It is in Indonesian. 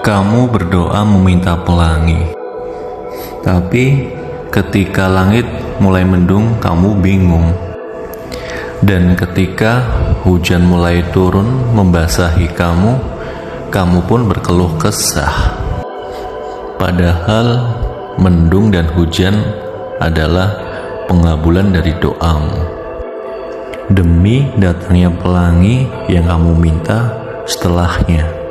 Kamu berdoa meminta pelangi, tapi ketika langit mulai mendung, kamu bingung. Dan ketika hujan mulai turun membasahi kamu pun berkeluh kesah. Padahal mendung dan hujan adalah pengabulan dari doamu. Demi datangnya pelangi yang kamu minta setelahnya.